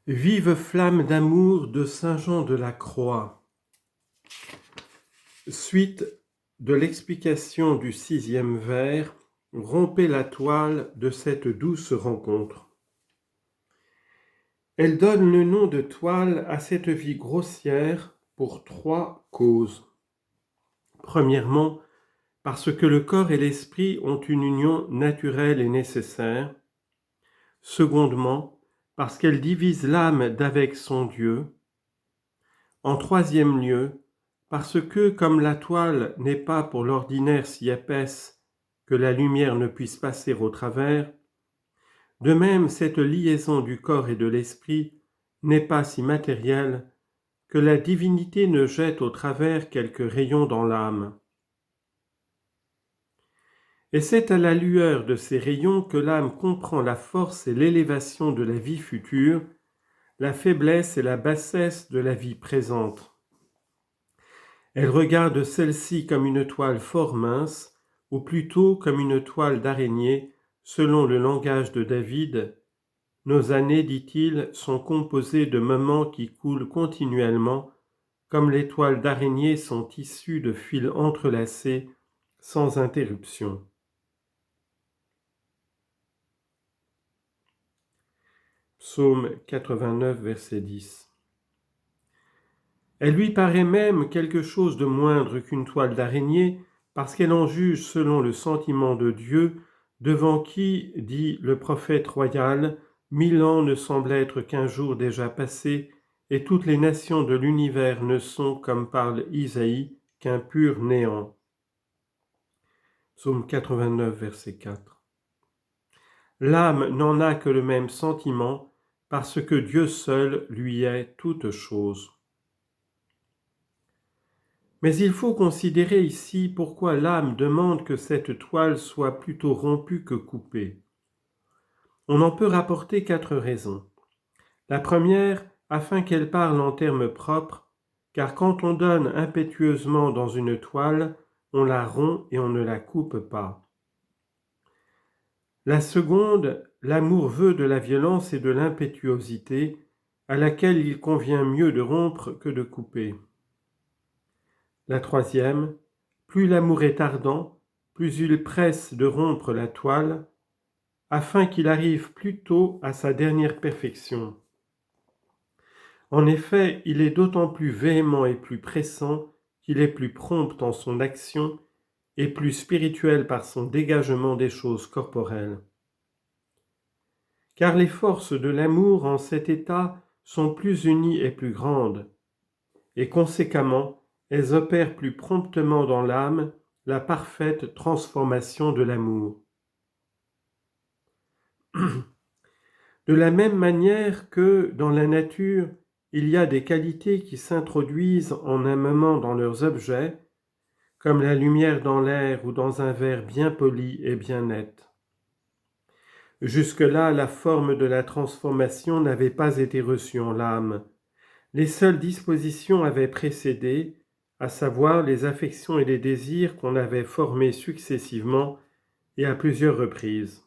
Vive flamme d'amour de Saint Jean de la Croix. Suite de l'explication du 6e vers, rompez la toile de cette douce rencontre. Elle donne le nom de toile à cette vie grossière pour 3 causes. Premièrement, parce que le corps et l'esprit ont une union naturelle et nécessaire. Secondement, parce qu'elle divise l'âme d'avec son Dieu. En troisième lieu, parce que, comme la toile n'est pas pour l'ordinaire si épaisse que la lumière ne puisse passer au travers, de même cette liaison du corps et de l'esprit n'est pas si matérielle que la divinité ne jette au travers quelques rayons dans l'âme. Et c'est à la lueur de ces rayons que l'âme comprend la force et l'élévation de la vie future, la faiblesse et la bassesse de la vie présente. Elle regarde celle-ci comme une toile fort mince, ou plutôt comme une toile d'araignée, selon le langage de David. Nos années, dit-il, sont composées de moments qui coulent continuellement, comme les toiles d'araignée sont tissues de fils entrelacés, sans interruption. Psaume 89, verset 10. Elle lui paraît même quelque chose de moindre qu'une toile d'araignée, parce qu'elle en juge selon le sentiment de Dieu, devant qui, dit le prophète royal, 1000 ans ne semblent être qu'un jour déjà passé, et toutes les nations de l'univers ne sont, comme parle Isaïe, qu'un pur néant. Psaume 89, verset 4. L'âme n'en a que le même sentiment, parce que Dieu seul lui est toute chose. Mais il faut considérer ici pourquoi l'âme demande que cette toile soit plutôt rompue que coupée. On en peut rapporter 4 raisons. La première, afin qu'elle parle en termes propres, car quand on donne impétueusement dans une toile, on la rompt et on ne la coupe pas. La seconde, l'amour veut de la violence et de l'impétuosité, à laquelle il convient mieux de rompre que de couper. La troisième, plus l'amour est ardent, plus il presse de rompre la toile, afin qu'il arrive plus tôt à sa dernière perfection. En effet, il est d'autant plus véhément et plus pressant qu'il est plus prompt en son action et plus spirituel par son dégagement des choses corporelles. Car les forces de l'amour en cet état sont plus unies et plus grandes, et conséquemment, elles opèrent plus promptement dans l'âme la parfaite transformation de l'amour. De la même manière que, dans la nature, il y a des qualités qui s'introduisent en un moment dans leurs objets, comme la lumière dans l'air ou dans un verre bien poli et bien net. Jusque-là, la forme de la transformation n'avait pas été reçue en l'âme. Les seules dispositions avaient précédé, à savoir les affections et les désirs qu'on avait formés successivement et à plusieurs reprises.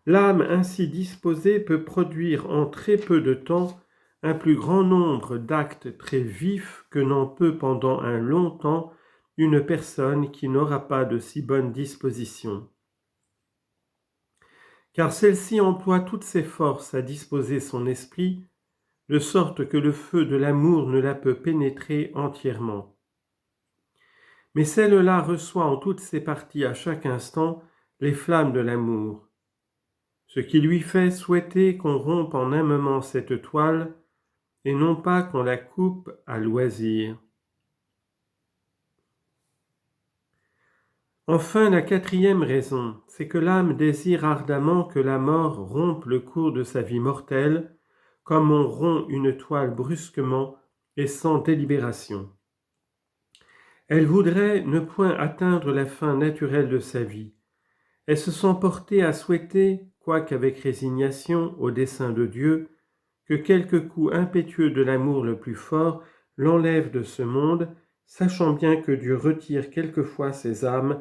L'âme ainsi disposée peut produire en très peu de temps un plus grand nombre d'actes très vifs que n'en peut pendant un long temps une personne qui n'aura pas de si bonnes dispositions. Car celle-ci emploie toutes ses forces à disposer son esprit, de sorte que le feu de l'amour ne la peut pénétrer entièrement. Mais celle-là reçoit en toutes ses parties à chaque instant les flammes de l'amour, ce qui lui fait souhaiter qu'on rompe en un moment cette toile et non pas qu'on la coupe à loisir. Enfin, la quatrième raison, c'est que l'âme désire ardemment que la mort rompe le cours de sa vie mortelle, comme on rompt une toile brusquement et sans délibération. Elle voudrait ne point atteindre la fin naturelle de sa vie. Elle se sent portée à souhaiter, quoiqu'avec résignation, au dessein de Dieu, que quelque coup impétueux de l'amour le plus fort l'enlève de ce monde, sachant bien que Dieu retire quelquefois ces âmes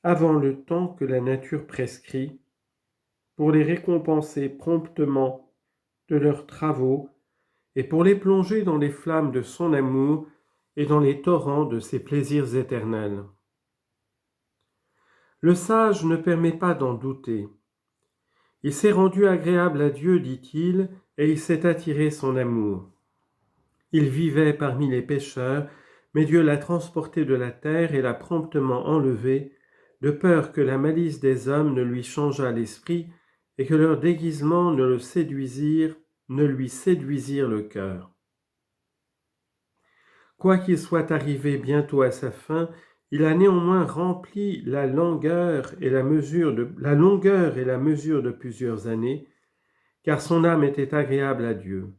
avant le temps que la nature prescrit, pour les récompenser promptement de leurs travaux et pour les plonger dans les flammes de son amour et dans les torrents de ses plaisirs éternels. Le sage ne permet pas d'en douter. Il s'est rendu agréable à Dieu, dit-il, et il s'est attiré son amour. Il vivait parmi les pécheurs, mais Dieu l'a transporté de la terre et l'a promptement enlevé, de peur que la malice des hommes ne lui changeât l'esprit et que leur déguisement ne lui séduisirent le cœur. Quoiqu'il soit arrivé bientôt à sa fin, il a néanmoins rempli la longueur et la mesure de plusieurs années, car son âme était agréable à Dieu.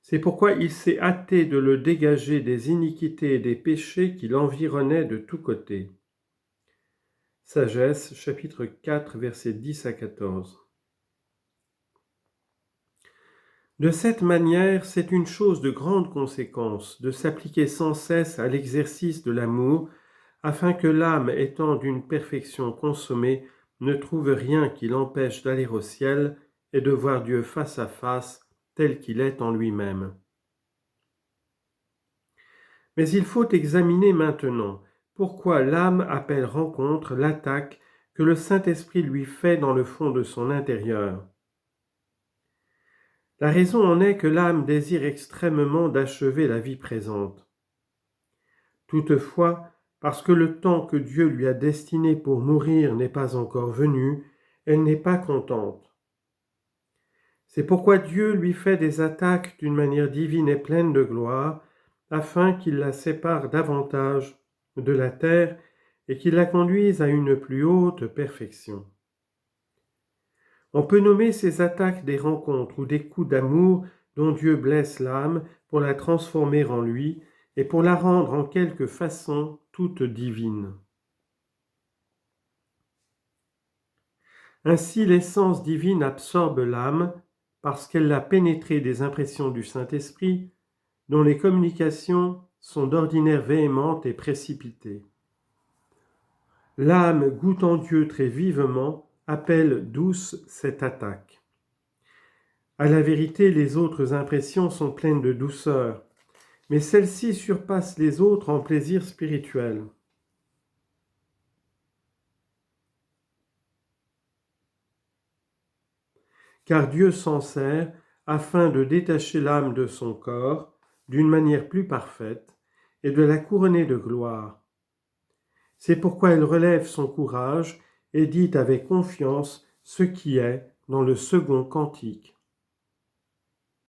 C'est pourquoi il s'est hâté de le dégager des iniquités et des péchés qui l'environnaient de tous côtés. Sagesse, chapitre 4, versets 10 à 14. De cette manière, c'est une chose de grande conséquence de s'appliquer sans cesse à l'exercice de l'amour, afin que l'âme, étant d'une perfection consommée, ne trouve rien qui l'empêche d'aller au ciel et de voir Dieu face à face, tel qu'il est en lui-même. Mais il faut examiner maintenant pourquoi l'âme appelle rencontre l'attaque que le Saint-Esprit lui fait dans le fond de son intérieur. La raison en est que l'âme désire extrêmement d'achever la vie présente. Toutefois, parce que le temps que Dieu lui a destiné pour mourir n'est pas encore venu, elle n'est pas contente. C'est pourquoi Dieu lui fait des attaques d'une manière divine et pleine de gloire, afin qu'il la sépare davantage de la terre et qu'il la conduise à une plus haute perfection. On peut nommer ces attaques des rencontres ou des coups d'amour dont Dieu blesse l'âme pour la transformer en lui et pour la rendre en quelque façon toute divine. Ainsi, l'essence divine absorbe l'âme parce qu'elle l'a pénétrée des impressions du Saint-Esprit, dont les communications sont d'ordinaire véhémentes et précipitées. L'âme, goûtant Dieu très vivement, appelle douce cette attaque. À la vérité, les autres impressions sont pleines de douceur, mais celles-ci surpassent les autres en plaisir spirituel. Car Dieu s'en sert afin de détacher l'âme de son corps d'une manière plus parfaite et de la couronner de gloire. C'est pourquoi elle relève son courage et dit avec confiance ce qui est dans le second cantique.